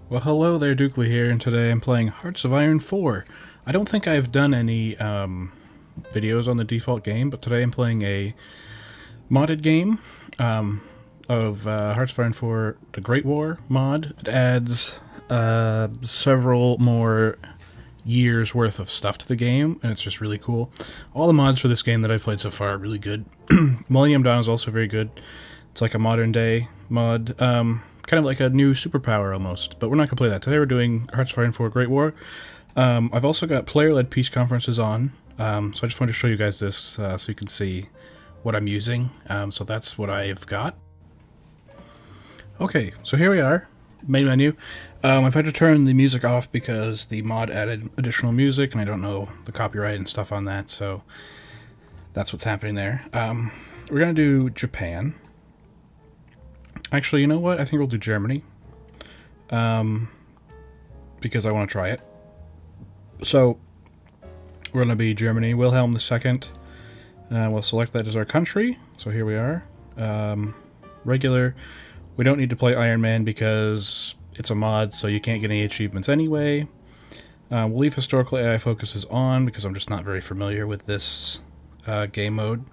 Well, hello there, Dukley here, and today I'm playing Hearts of Iron 4. I don't think I've done any videos on the default game, but today I'm playing a modded game of Hearts of Iron 4, the Great War mod. It adds several more years worth of stuff to the game, and it's just really cool. All the mods for this game that I've played so far are really good. Millennium Dawn is also very good. It's like a modern day mod. Kind of like a new superpower almost, but we're not going to play that. Today we're doing Hearts of Iron 4 Great War. I've also got player-led peace conferences on, so I just wanted to show you guys this so you can see what I'm using. So that's what I've got. Okay, so here we are, main menu. I've had to turn the music off because the mod added additional music, and I don't know the copyright and stuff on that, so that's what's happening there. We're going to do Japan. Actually, you know what? I think we'll do Germany. Because I want to try it. So, we're going to be Germany. Wilhelm II. We'll select that as our country. So here we are. Regular. We don't need to play Iron Man because it's a mod, so you can't get any achievements anyway. We'll leave historical AI focuses on because I'm just not very familiar with this game mode.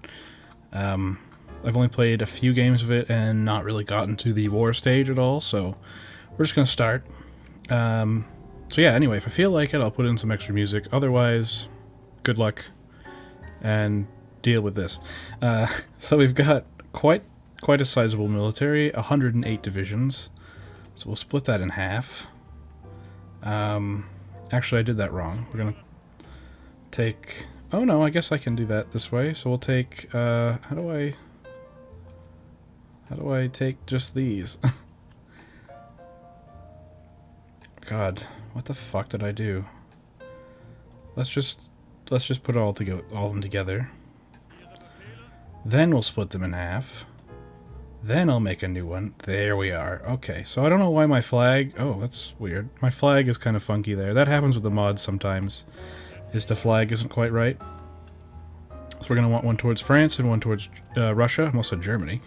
I've only played a few games of it and not really gotten to the war stage at all, so we're just going to start. So yeah, anyway, if I feel like it, I'll put in some extra music. Otherwise, good luck and deal with this. So we've got quite a sizable military, 108 divisions. So we'll split that in half. Actually, I did that wrong. We're going to take... Oh no, I guess I can do that this way. So we'll take... How do I take just these? God, what the fuck did I do? Let's just put all of them together. Then we'll split them in half. Then I'll make a new one. There we are. Okay, so I don't know why my flag... Oh, that's weird. My flag is kind of funky there. That happens with the mods sometimes, is the flag isn't quite right. So we're going to want one towards France and one towards Russia, and also Germany.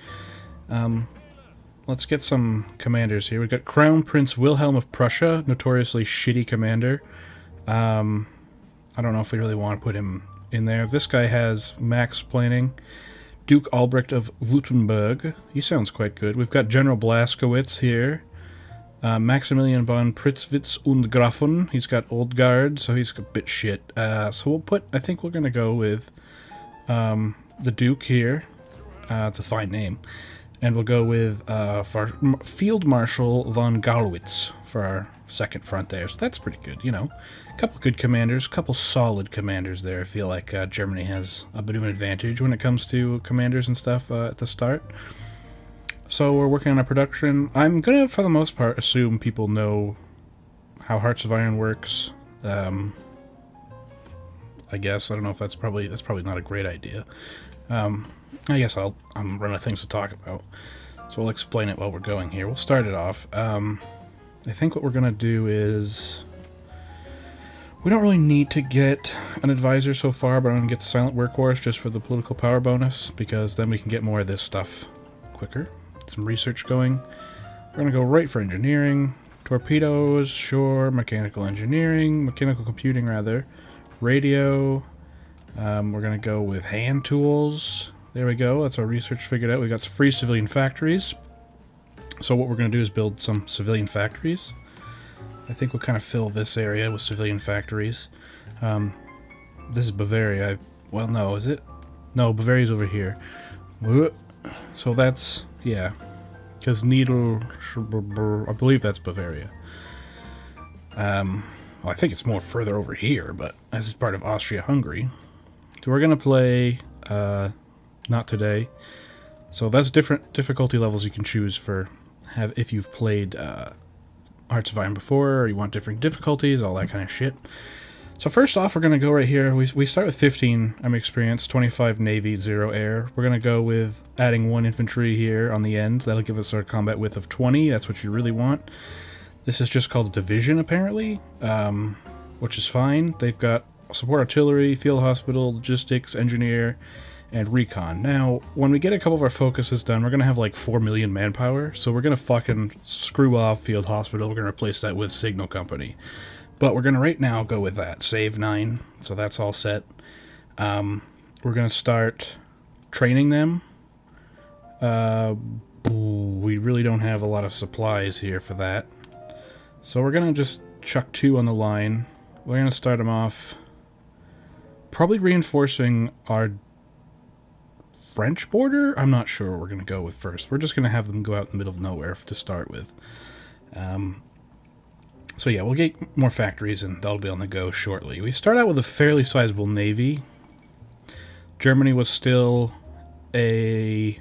Let's get some commanders here. We've got Crown Prince Wilhelm of Prussia, notoriously shitty commander. I don't know if we really want to put him in there. This guy has max planning. Duke Albrecht of Württemberg. He sounds quite good. We've got General Blaskowitz here. Maximilian von Pritzwitz und Grafen. He's got Old Guard, so he's a bit shit. So we'll put... I think we're going to go with the Duke here. It's a fine name. And we'll go with Field Marshal von Gallwitz for our second front there. So that's pretty good, you know. A couple good commanders, a couple solid commanders there. I feel like Germany has a bit of an advantage when it comes to commanders and stuff at the start. So we're working on our production. I'm going to, for the most part, assume people know how Hearts of Iron works. I guess. I don't know if that's probably not a great idea. I guess I'm running out of things to talk about, so we'll explain it while we're going here. We'll start it off. I think what we're going to do is... We don't really need to get an advisor so far, but I'm going to get the Silent Workhorse just for the political power bonus, because then we can get more of this stuff quicker. Get some research going. We're going to go right for engineering. Torpedoes, sure. Mechanical engineering. Mechanical computing, rather. Radio. We're going to go with hand tools. There we go. That's our research figured out. We've got some free civilian factories. So what we're going to do is build some civilian factories. I think we'll kind of fill this area with civilian factories. This is Bavaria. Well, no, is it? No, Bavaria's over here. So that's... Yeah. Because Needle... I believe that's Bavaria. Well, I think it's more further over here, but this is part of Austria-Hungary. So we're going to play... not today. So that's different difficulty levels you can choose for if you've played Hearts of Iron before, or you want different difficulties, all that kind of shit. So first off, we're going to go right here. We start with 15 Army experience, 25 Navy, 0 air. We're going to go with adding 1 infantry here on the end. That'll give us our combat width of 20. That's what you really want. This is just called a division, apparently, which is fine. They've got support artillery, field hospital, logistics, engineer, and recon. Now, when we get a couple of our focuses done, we're going to have like 4 million manpower, so we're going to fucking screw off Field Hospital. We're going to replace that with Signal Company. But we're going to right now go with that. Save 9, so that's all set. We're going to start training them. We really don't have a lot of supplies here for that. So we're going to just chuck 2 on the line. We're going to start them off probably reinforcing our French border. I'm not sure what we're going to go with first. We're just going to have them go out in the middle of nowhere to start with. So yeah, we'll get more factories and they'll be on the go shortly. We start out with a fairly sizable navy. Germany was still a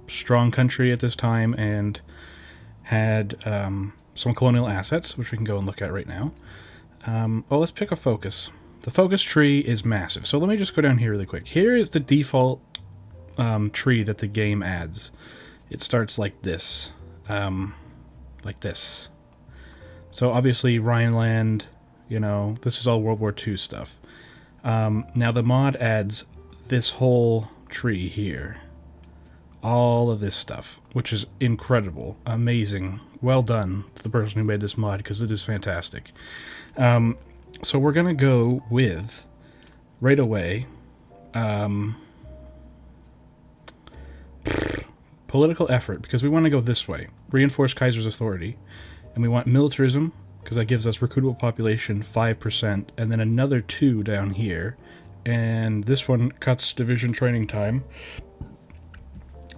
strong country at this time and had some colonial assets, which we can go and look at right now. Well, let's pick a focus. The focus tree is massive. So let me just go down here really quick. Here is the default tree that the game adds. It starts like this. Like this. So obviously Rhineland, you know, this is all World War II stuff. Now the mod adds this whole tree here. All of this stuff, which is incredible, amazing, well done to the person who made this mod, because it is fantastic. So we're going to go with, right away, political effort, because we want to go this way. Reinforce Kaiser's authority. And we want militarism, because that gives us recruitable population 5%, and then another 2 down here. And this one cuts division training time.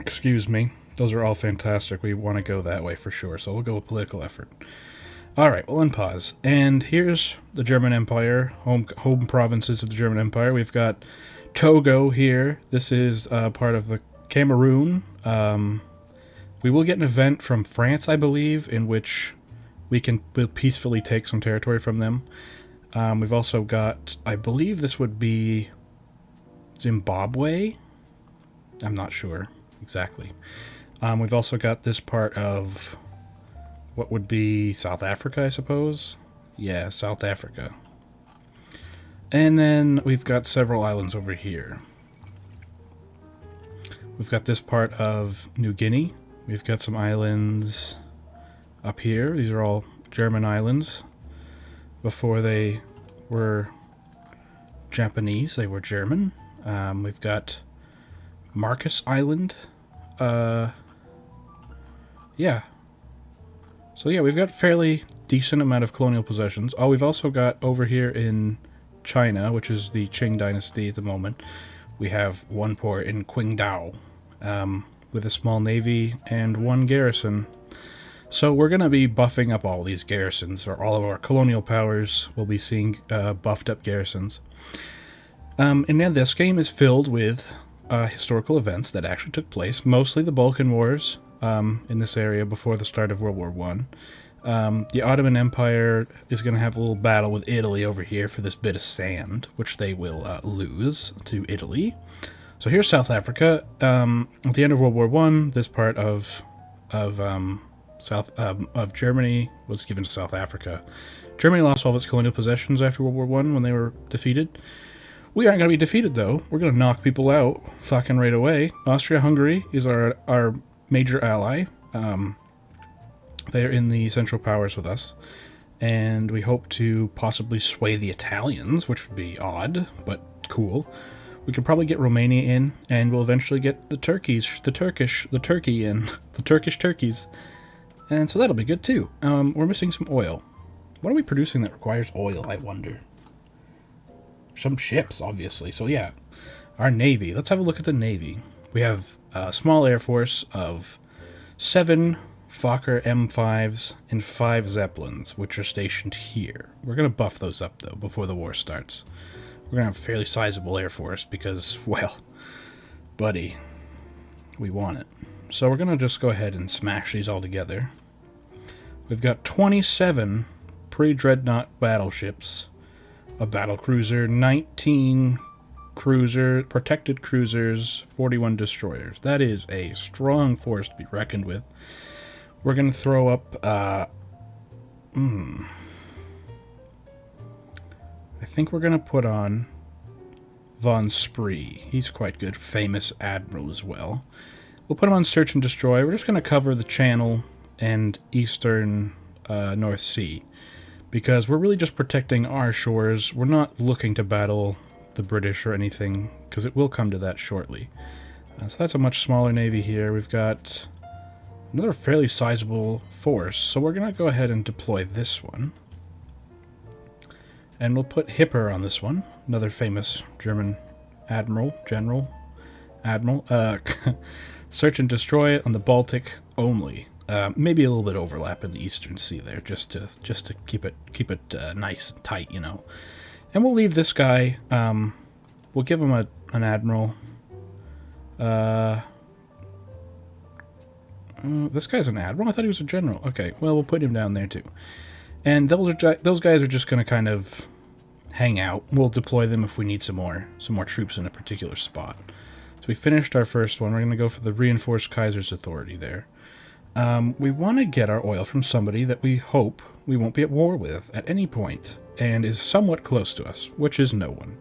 Excuse me. Those are all fantastic. We want to go that way for sure, so we'll go with political effort. Alright, we'll unpause. And here's the German Empire, home provinces of the German Empire. We've got Togo here. This is part of the Cameroon. We will get an event from France, I believe, in which we'll peacefully take some territory from them. We've also got, I believe this would be Zimbabwe? I'm not sure exactly. We've also got this part of what would be South Africa, I suppose? Yeah, South Africa. And then we've got several islands over here. We've got this part of New Guinea. We've got some islands up here. These are all German islands. Before they were Japanese, they were German. We've got Marcus Island. Yeah. So yeah, we've got fairly decent amount of colonial possessions. Oh, we've also got over here in China, which is the Qing dynasty at the moment, we have one port in Qingdao, with a small navy and 1 garrison. So we're going to be buffing up all these garrisons, or all of our colonial powers will be seeing buffed up garrisons. And then this game is filled with historical events that actually took place, mostly the Balkan Wars in this area before the start of World War I. The Ottoman Empire is going to have a little battle with Italy over here for this bit of sand, which they will lose to Italy. So here's South Africa. At the end of World War I, this part of Germany was given to South Africa. Germany lost all of its colonial possessions after World War I when they were defeated. We aren't going to be defeated, though. We're going to knock people out fucking right away. Austria-Hungary is our major ally. They're in the Central Powers with us. And we hope to possibly sway the Italians, which would be odd, but cool. We could probably get Romania in, and we'll eventually get the turkey in. The Turkish turkeys. And so that'll be good, too. We're missing some oil. What are we producing that requires oil, I wonder? Some ships, obviously. So yeah, our Navy. Let's have a look at the Navy. We have a small Air Force of 7 Fokker M5s and 5 Zeppelins, which are stationed here. We're going to buff those up, though, before the war starts. We're going to have a fairly sizable Air Force because, well, buddy, we want it. So we're going to just go ahead and smash these all together. We've got 27 pre-dreadnought battleships, a battlecruiser, 19 protected cruisers, 41 destroyers. That is a strong force to be reckoned with. We're going to throw up, I think we're going to put on von Spree. He's quite good. Famous admiral as well. We'll put him on search and destroy. We're just going to cover the Channel and eastern North Sea, because we're really just protecting our shores. We're not looking to battle the British or anything, because it will come to that shortly. So that's a much smaller navy here. We've got another fairly sizable force, so we're going to go ahead and deploy this one. And we'll put Hipper on this one, another famous German admiral, search and destroy on the Baltic only. Maybe a little bit overlap in the Eastern Sea there, just to keep it nice and tight, you know. And we'll leave this guy. We'll give him an admiral. This guy's an admiral? I thought he was a general. Okay, well, we'll put him down there too. And those guys are just going to kind of hang out. We'll deploy them if we need some more troops in a particular spot. So we finished our first one. We're going to go for the reinforced Kaiser's authority there. We want to get our oil from somebody that we hope we won't be at war with at any point, and is somewhat close to us, which is no one.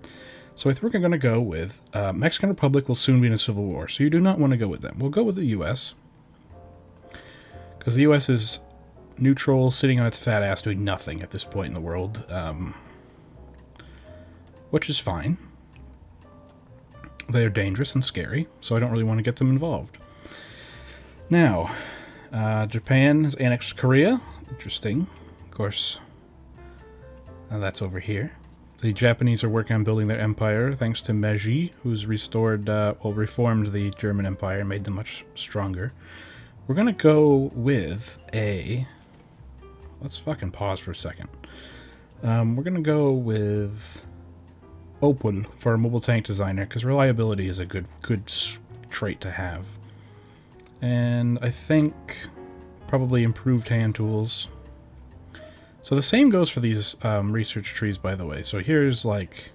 So I think we're going to go with Mexican Republic will soon be in a civil war, so you do not want to go with them. We'll go with the U.S., because the U.S. is neutral, sitting on its fat ass doing nothing at this point in the world, which is fine. They are dangerous and scary, so I don't really want to get them involved. Now, Japan has annexed Korea. Interesting. Of course, that's over here. The Japanese are working on building their empire, thanks to Meiji, who's reformed the German Empire and made them much stronger. We're going to go with a... Let's fucking pause for a second. We're going to go with Opel for a mobile tank designer, because reliability is a good trait to have. And I think probably improved hand tools. So the same goes for these research trees, by the way. So here's like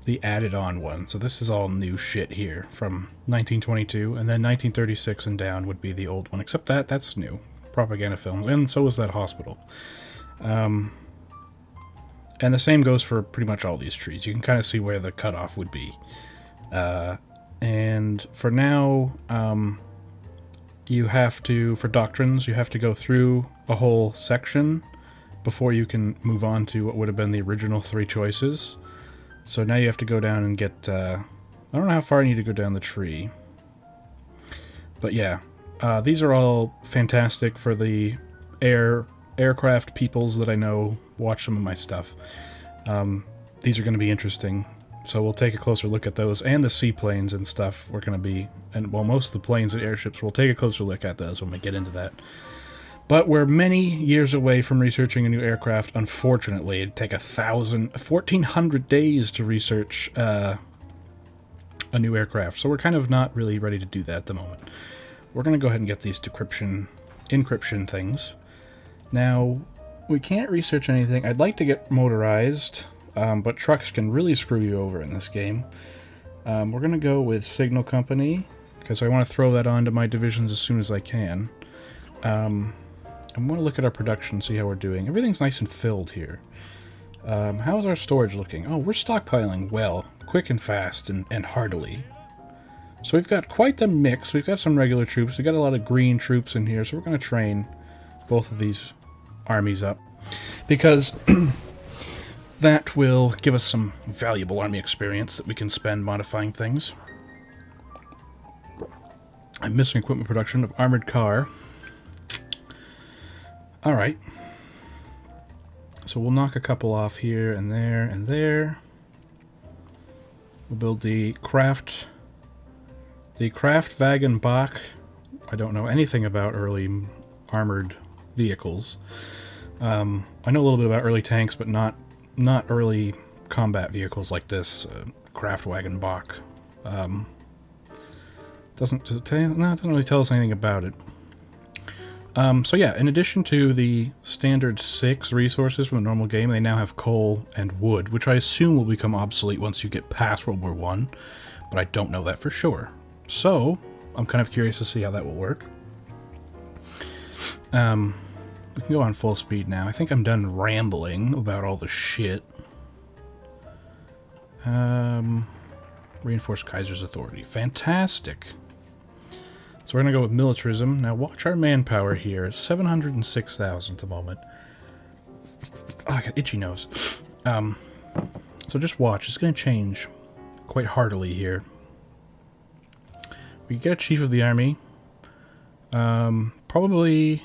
the added on one. So this is all new shit here from 1922, and then 1936 and down would be the old one, except that's new. Propaganda films, and so is that hospital. And the same goes for pretty much all these trees. You can kind of see where the cutoff would be. And for now, you have to, for doctrines, you have to go through a whole section before you can move on to what would have been the original 3 choices. So now you have to go down and get, I don't know how far you need to go down the tree. But yeah, these are all fantastic for the aircraft peoples that I know watch some of my stuff. These are going to be interesting. So we'll take a closer look at those, and the seaplanes and stuff. We're going to be, and well, most of the planes and airships, we'll take a closer look at those when we get into that. But we're many years away from researching a new aircraft, unfortunately. It'd take 1,400 days to research a new aircraft, so we're kind of not really ready to do that at the moment. We're going to go ahead and get these encryption things. Now, we can't research anything. I'd like to get motorized, but trucks can really screw you over in this game. We're going to go with Signal Company, because I want to throw that onto my divisions as soon as I can. I want to look at our production, see how we're doing. Everything's nice and filled here. How's our storage looking? Oh, we're stockpiling well, quick and fast, and heartily. So we've got quite the mix. We've got some regular troops. We've got a lot of green troops in here, so we're going to train both of these armies up, because that will give us some valuable army experience that we can spend modifying things. I'm missing equipment production of armored car. Alright. So we'll knock a couple off here and there and there. We'll build the Kraftwagen Bach. I don't know anything about early armored vehicles. I know a little bit about early tanks, but not early combat vehicles like this. Kraftwagen Bach. Does it tell you? No, it doesn't really tell us anything about it. So yeah, in addition to the standard 6 resources from a normal game, they now have coal and wood, which I assume will become obsolete once you get past World War I, but I don't know that for sure. So, I'm kind of curious to see how that will work. We can go on full speed now. I think I'm done rambling about all the shit. Reinforce Kaiser's authority. Fantastic. So we're going to go with militarism. Now watch our manpower here. It's 706,000 at the moment. Oh, I got itchy nose. So just watch. It's going to change quite heartily here. We get a chief of the army. Probably...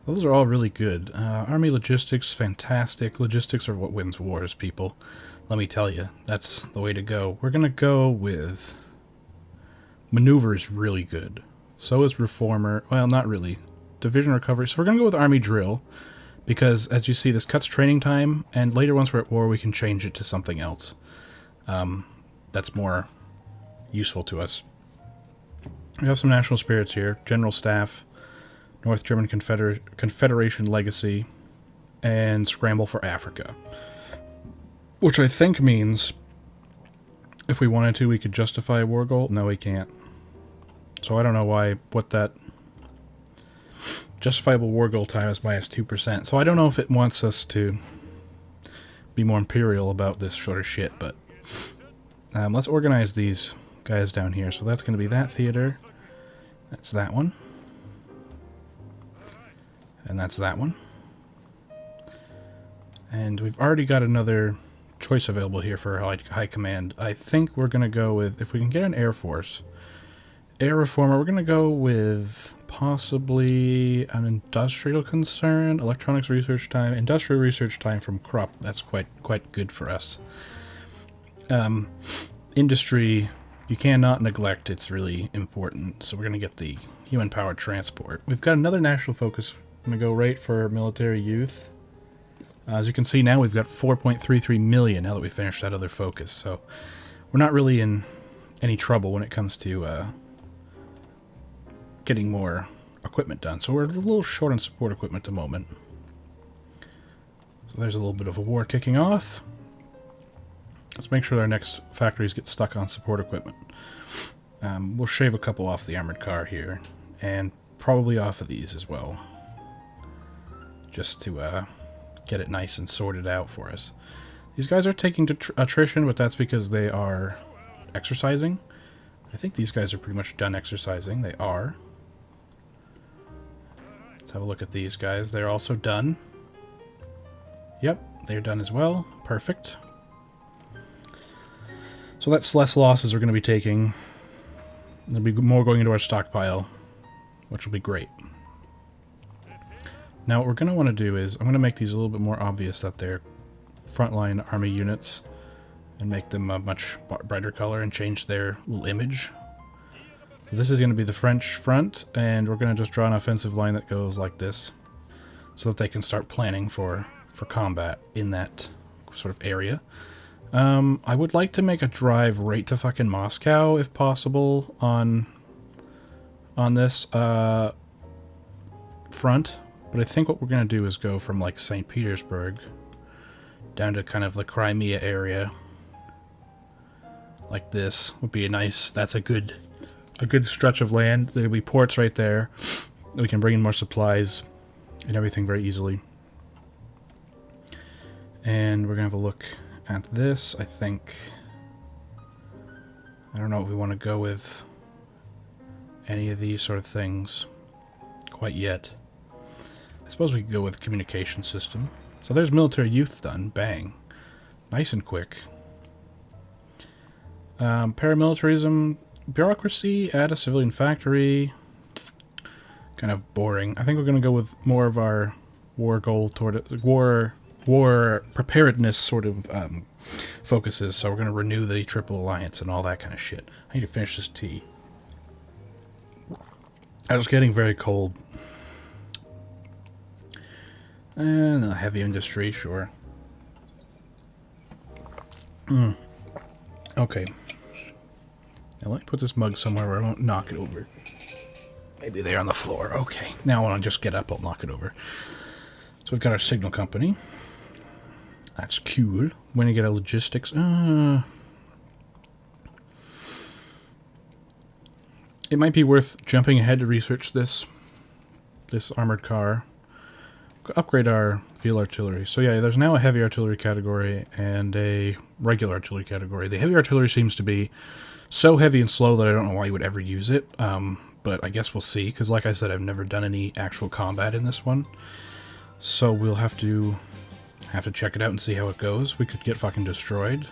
Those are all really good. Army logistics, fantastic. Logistics are what wins wars, people. Let me tell you, that's the way to go. We're going to go with... Maneuver is really good. So is Reformer. Well, not really. Division recovery. So we're going to go with Army drill. Because, as you see, this cuts training time. And later, once we're at war, we can change it to something else. That's more useful to us. We have some national spirits here. General Staff. North German Confederation Legacy. And Scramble for Africa. Which I think means... If we wanted to, we could justify a war goal. No, we can't. So I don't know what that... Justifiable war goal time is minus 2%. So I don't know if it wants us to be more imperial about this sort of shit, but... let's organize these guys down here. So that's going to be that theater. That's that one. And that's that one. And we've already got another... choice available here for high command. I think we're going to go with, if we can get an Air Force, Air Reformer, we're going to go with possibly an industrial concern, electronics research time, industrial research time from Crop. That's quite good for us. Industry, you cannot neglect. It's really important. So we're going to get the human powered transport. We've got another national focus. I'm going to go right for military youth. As you can see now, we've got 4.33 million now that we finished that other focus. So we're not really in any trouble when it comes to getting more equipment done. So we're a little short on support equipment at the moment. So there's a little bit of a war kicking off. Let's make sure our next factories get stuck on support equipment. We'll shave a couple off the armored car here. And probably off of these as well. Just to... get it nice and sorted out for us. These guys are taking attrition, but that's because they are exercising. I think these guys are pretty much done exercising. They are. Let's have a look at these guys. They're also done. Yep, they're done as well. Perfect. So that's less losses we're going to be taking. There'll be more going into our stockpile, which will be great. Now what we're going to want to do is, I'm going to make these a little bit more obvious that they're frontline army units and make them a much brighter color and change their little image. So this is going to be the French front, and we're going to just draw an offensive line that goes like this so that they can start planning for combat in that sort of area. I would like to make a drive right to fucking Moscow if possible on this front. But I think what we're going to do is go from, like, St. Petersburg down to kind of the Crimea area. Like this would be a nice... That's a good stretch of land. There'll be ports right there. We can bring in more supplies and everything very easily. And we're going to have a look at this. I think... I don't know if we want to go with any of these sort of things quite yet. I suppose we could go with communication system. So there's military youth done. Bang. Nice and quick. Paramilitarism. Bureaucracy. Add a civilian factory. Kind of boring. I think we're going to go with more of our war goal toward it. War preparedness sort of focuses. So we're going to renew the Triple Alliance and all that kind of shit. I need to finish this tea. I was getting very cold. And a heavy industry, sure. Okay. Now let me put this mug somewhere where I won't knock it over. Maybe there on the floor. Okay. Now when I just get up, I'll knock it over. So we've got our signal company. That's cool. When you get a logistics... It might be worth jumping ahead to research this armored car. upgrade our field artillery. So yeah, there's now a heavy artillery category and a regular artillery category. The heavy artillery seems to be so heavy and slow that I don't know why you would ever use it, but I guess we'll see, because like I said, I've never done any actual combat in this one. So we'll have to check it out and see how it goes. We could get fucking destroyed.